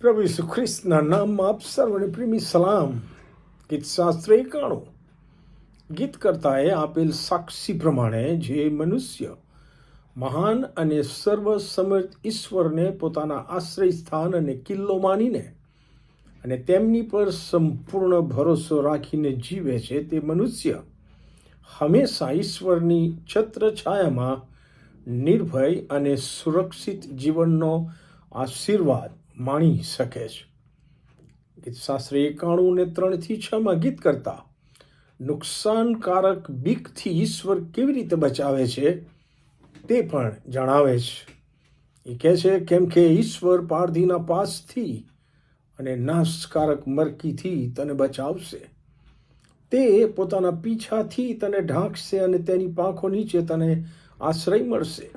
પ્રભુ ઈસુ ખ્રિસ્તના નામમાં આપ સર્વને પ્રેમી સલામ. ગીત શાસ્ત્ર 91. ગીતકર્તાએ આપેલ સાક્ષી પ્રમાણે જે મનુષ્ય મહાન અને સર્વસમર્થ ઈશ્વરને પોતાના આશ્રય સ્થાન અને કિલ્લો માનીને અને તેમની પર સંપૂર્ણ ભરોસો રાખીને જીવે છે, તે મનુષ્ય હંમેશા ઈશ્વરની છત્રછાયામાં નિર્ભય અને સુરક્ષિત જીવનનો આશીર્વાદ માણી શકે છે. ગીતશાસ્ત્ર 91:3-6 ગીત કરતા નુકસાનકારક બીકથી ઈશ્વર કેવી રીતે બચાવે છે તે પણ જણાવે છે. એ કહે છે, કેમ કે ઈશ્વર પારધીના પાસથી અને નાશકારક મરકીથી તને બચાવશે. તે પોતાના પીછાથી તને ઢાંકશે અને તેની પાંખો નીચે તને આશ્રય મળશે.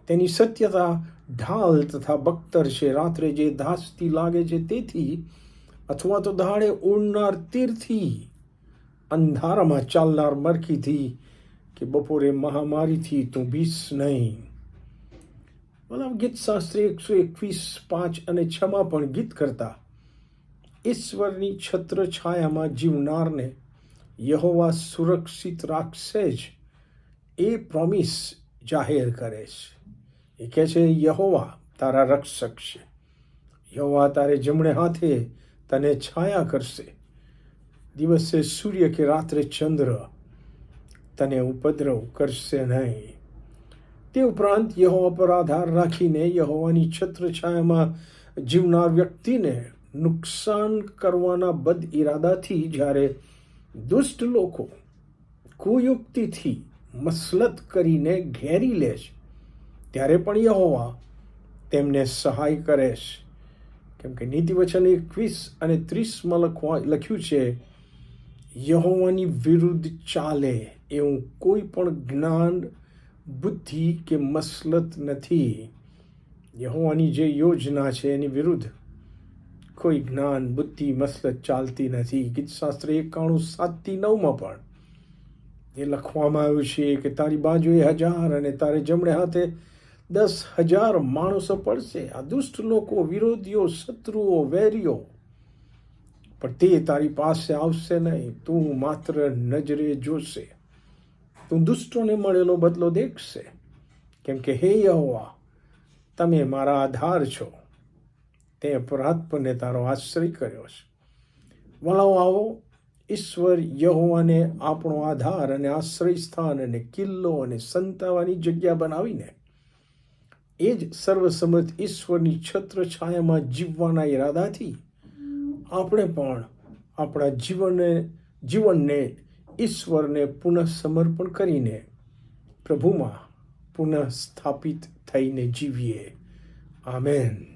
તેની સત્યતા ઢાલ તથા બખ્તર છે. રાત્રે જે ધાસતી લાગે છે તેથી, અથવા તો દાડે ઉડનાર તીરથી, અંધારામાં ચાલનાર મરકીથી કે બપોરે મહામારીથી તું બીસ નહીં. ગીતશાસ્ત્ર 121:5-6 પણ ગીત કરતા ઈશ્વરની છત્રછાયામાં જીવનારને યહોવા સુરક્ષિત રાખશે જ એ પ્રોમિસ જાહેર કરે છે. એ કહે છે, યહોવા તારા રક્ષક છે. યહોવા તારે જમણે હાથે તને છાયા કરશે. દિવસે સૂર્ય કે રાત્રે ચંદ્ર તને ઉપદ્રવ કરશે નહીં. તે ઉપરાંત યહોવા પર આધાર રાખીને યહોવાની છત્રછાયામાં જીવનાર વ્યક્તિને નુકસાન કરવાના બદ ઇરાદાથી જ્યારે દુષ્ટ લોકો કુયુક્તિથી મસલત કરીને ઘેરી લે છે, ત્યારે પણ યહોવા તેમને સહાય કરે છે. કેમ કે નીતિવચન 21:30 લખ્યું છે, યહોવાની વિરુદ્ધ ચાલે એવું કોઈ પણ જ્ઞાન, બુદ્ધિ કે મસલત નથી. યહોવાની જે યોજના છે એની વિરુદ્ધ કોઈ જ્ઞાન, બુદ્ધિ, મસલત ચાલતી નથી. ગીતશાસ્ત્ર 91:7-9 પણ એ લખવામાં આવ્યું છે કે તારી બાજુએ 1000 અને તારે જમણે હાથે 10,000 માણસો પડશે. આ દુષ્ટ લોકો, વિરોધીઓ, શત્રુઓ, વેરીઓ, પણ તે તારી પાસે આવશે નહીં. તું માત્ર નજરે જોશે. તું દુષ્ટોને મળેલો બદલો દેખશે. કેમ કે હે યહોવા, તમે મારા આધાર છો. તે અપરાધ પરને તારો આશ્રય કર્યો છે. વલાઓ આવો ઈશ્વર યહોવાને આપણો આધાર અને આશ્રય સ્થાન અને કિલ્લો અને સંતાવાની જગ્યા બનાવીને એ જ સર્વસમર્થ ઈશ્વરની છત્રછાયામાં જીવવાના ઈરાદાથી આપણે પણ આપણા જીવનને ઈશ્વરને પુનઃ સમર્પણ કરીને પ્રભુમાં પુનઃ સ્થાપિત થઈને જીવીએ. આમેન.